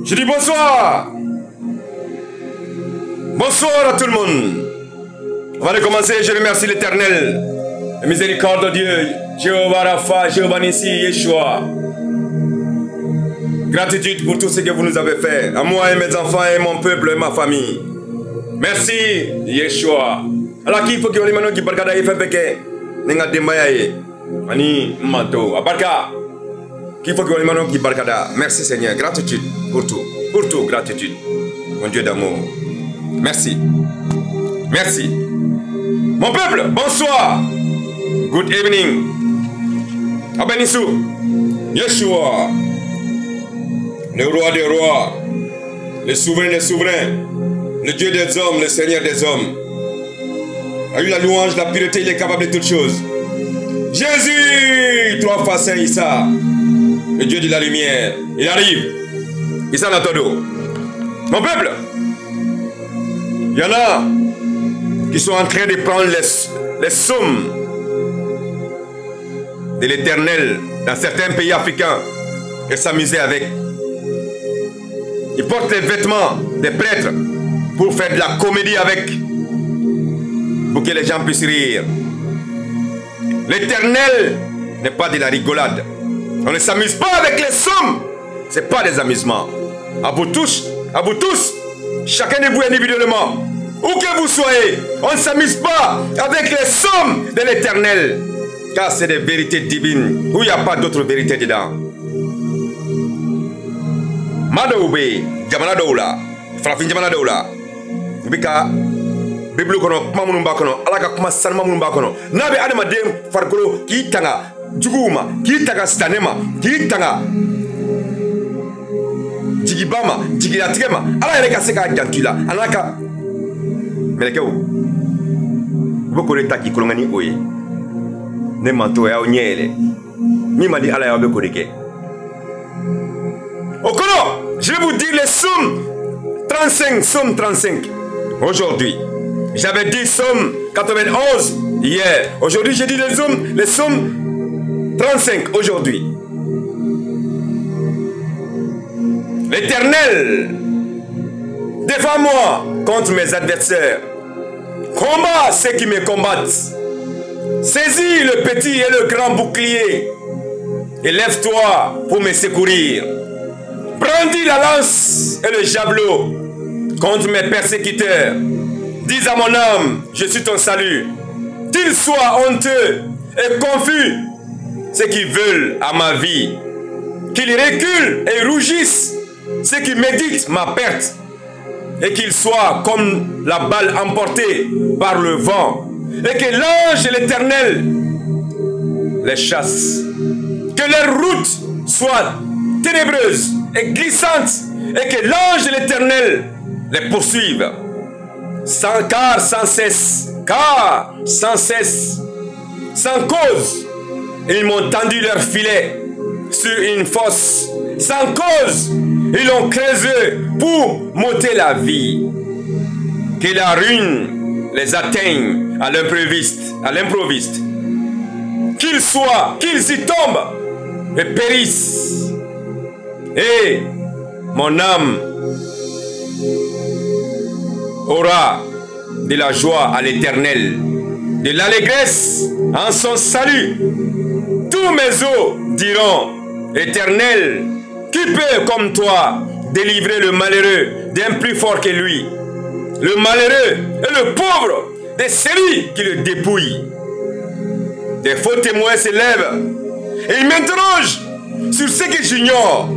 Je dis bonsoir. Bonsoir à tout le monde. Avant de commencer, je remercie l'Éternel, la miséricorde de Dieu, Jéhovah Rapha, Jéhovah Nissi, Yeshua. Gratitude pour tout ce que vous nous avez fait, à moi et mes enfants et mon peuple et ma famille. Merci, Yeshua. Alors, qui faut que vous ayez barkada et fait nenga demaye ani manto abarka qui faut que vous ayez barkada. Merci Seigneur, gratitude pour tout, gratitude, mon Dieu d'amour. Merci, merci. Mon peuple, bonsoir. Good evening. Abenisu, Yeshua, le roi des rois, le souverain des souverains, le Dieu des hommes, le Seigneur des hommes. A eu la louange, la pureté, il est capable de toutes choses. Jésus, 3 fois Saint Issa, le Dieu de la lumière, il arrive. Issa Natodo. Mon peuple, il y en a qui sont en train de prendre les sommes de l'Éternel dans certains pays africains et s'amuser avec. Ils portent les vêtements des prêtres pour faire de la comédie avec, pour que les gens puissent rire. L'Éternel n'est pas de la rigolade. On ne s'amuse pas avec les sommes. Ce n'est pas des amusements. À vous tous, chacun de vous individuellement, où que vous soyez, on ne s'amuse pas avec les sommes de l'Éternel. Car c'est des vérités divines, où il n'y a pas d'autre vérité dedans. Madoube, Jamana Doula, Frafin Jamana Doula, Bika, Bible kono, Mamunumba kono, Alaka Kuma Sanma Munumba kono, Nabe Adama Dem, Farkolo, Kitanga, Juguma, Kitanga Stanema, Kitanga, Jigibama, Jigilatrema, Alaka Seka Gantula, Alaka. Melekeu, beaucoup de taki kolongani oye, ne manto ya onyele, ni madi ala ya beaucoup de ke. Okono, je vais vous dire les sommes 35, somme 35. Aujourd'hui, j'avais dit somme 91 hier. Aujourd'hui, j'ai dit les sommes 35 aujourd'hui. L'Éternel, défends-moi contre mes adversaires. Combat ceux qui me combattent. Saisis le petit et le grand bouclier. Et lève-toi pour me secourir. Brandis la lance et le javelot contre mes persécuteurs. Dis à mon âme, je suis ton salut. Qu'ils soient honteux et confus, ceux qui veulent à ma vie. Qu'ils reculent et rougissent, ceux qui méditent ma perte. Et qu'ils soient comme la balle emportée par le vent. Et que l'ange de l'Éternel les chasse. Que leur route soit ténébreuse et glissante. Et que l'ange de l'Éternel les poursuive. Car sans cesse, sans cause, ils m'ont tendu leur filet sur une fosse. Sans cause, ils ont creusé pour m'ôter la vie. Que la ruine les atteigne à l'improviste. Qu'ils y tombent et périssent. Et mon âme aura de la joie à l'Éternel, de l'allégresse en son salut. Tous mes os diront, Éternel, qui peut comme toi délivrer le malheureux d'un plus fort que lui? Le malheureux et le pauvre de celui qui le dépouille. Des faux témoins se lèvent et ils m'interrogent sur ce que j'ignore.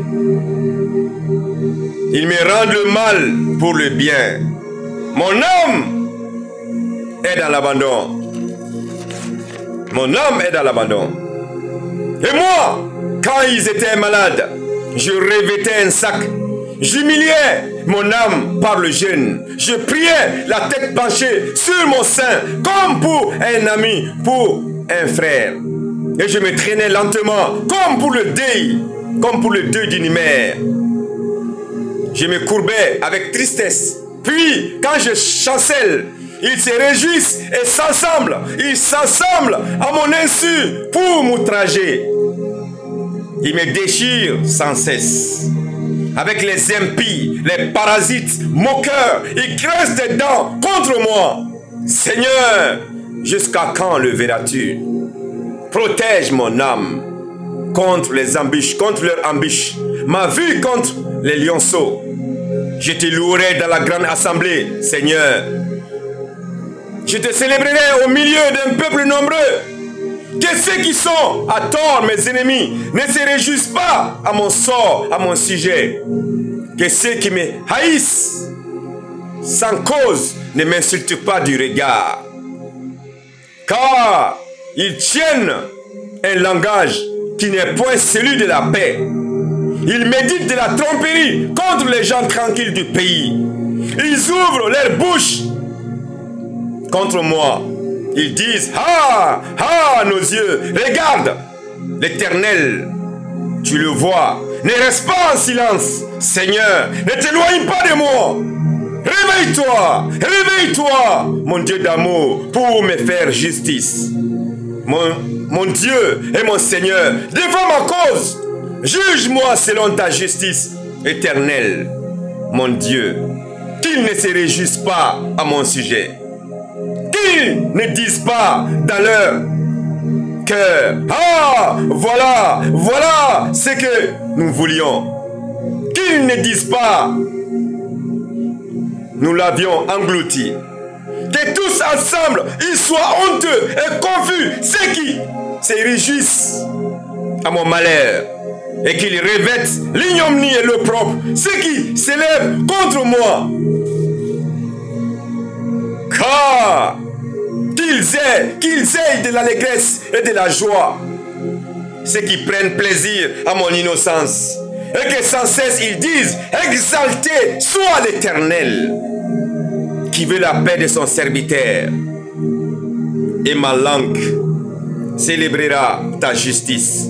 Ils me rendent le mal pour le bien. Mon âme est dans l'abandon. Mon âme est dans l'abandon. Et moi, quand ils étaient malades, je revêtais un sac. J'humiliais mon âme par le jeûne. Je priais la tête penchée sur mon sein, comme pour un ami, pour un frère. Et je me traînais lentement, comme pour le deuil d'une mère. Je me courbais avec tristesse. Puis, quand je chancelle, ils se réjouissent et s'assemblent. Ils s'assemblent à mon insu pour m'outrager. Ils me déchirent sans cesse. avec les impies, les parasites, moqueurs, ils crèvent des dents contre moi. Seigneur, jusqu'à quand le verras-tu? Protège mon âme contre les embûches, contre leurs embûches, ma vue contre les lionceaux. Je te louerai dans la grande assemblée, Seigneur. Je te célébrerai au milieu d'un peuple nombreux. Que ceux qui sont à tort, mes ennemis, ne se réjouissent pas à mon sort, à mon sujet. Que ceux qui me haïssent sans cause ne m'insultent pas du regard. Car ils tiennent un langage qui n'est point celui de la paix. Ils méditent de la tromperie contre les gens tranquilles du pays. Ils ouvrent leur bouche contre moi. Ils disent, ah, ah, nos yeux, regarde, l'Éternel, tu le vois. Ne reste pas en silence, Seigneur, ne t'éloigne pas de moi. Réveille-toi, réveille-toi, mon Dieu d'amour, pour me faire justice. Mon Dieu et mon Seigneur, défends ma cause. Juge-moi selon ta justice éternelle, mon Dieu. Qu'ils ne se réjouissent pas à mon sujet. Qu'ils ne disent pas dans leur cœur, ah, voilà, voilà ce que nous voulions. Qu'ils ne disent pas, nous l'avions englouti. Que tous ensemble, ils soient honteux et confus, ceux qui se réjouissent à mon malheur, et qu'ils revêtent l'ignominie et l'opprobre, ceux qui s'élèvent contre moi. Car qu'ils aient de l'allégresse et de la joie, ceux qui prennent plaisir à mon innocence, et que sans cesse ils disent, exalté soit l'Éternel, qui veut la paix de son serviteur. Et ma langue célébrera ta justice.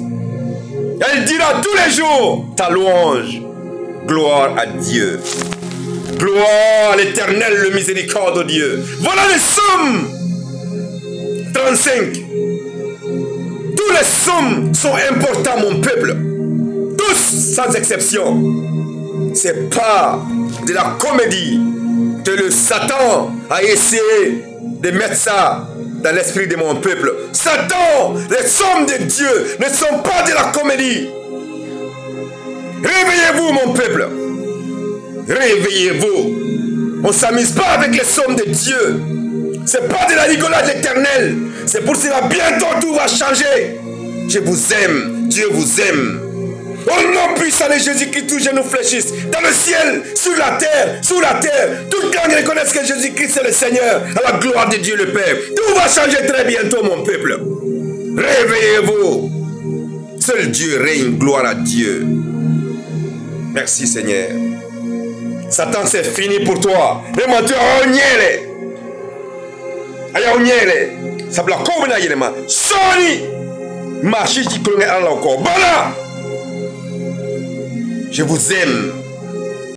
Elle dira tous les jours ta louange. Gloire à Dieu. Gloire à l'Éternel, le miséricordieux Dieu. Voilà les psaumes 35. Tous les psaumes sont importants, mon peuple. Tous, sans exception. C'est pas de la comédie que le Satan a essayé de mettre ça dans l'esprit de mon peuple. Satan, les psaumes de Dieu ne sont pas de la comédie. Réveillez-vous, mon peuple. Réveillez-vous. On ne s'amuse pas avec les psaumes de Dieu. C'est pas de la rigolade éternelle. C'est pour cela bientôt tout va changer. Je vous aime. Dieu vous aime. Au nom puissant de Jésus-Christ, tous genoux fléchissent. Dans le ciel, sur la terre, sous la terre. Toute langue reconnaissent que Jésus-Christ est le Seigneur. À la gloire de Dieu le Père. Tout va changer très bientôt, mon peuple. Réveillez-vous. Seul Dieu règne. Gloire à Dieu. Merci, Seigneur. Satan, c'est fini pour toi. Les menteurs, onyele. Aya onyele. Sabla koubena yelema. Soni. Marchi di kolonge Allah encore. Voilà. Je vous aime.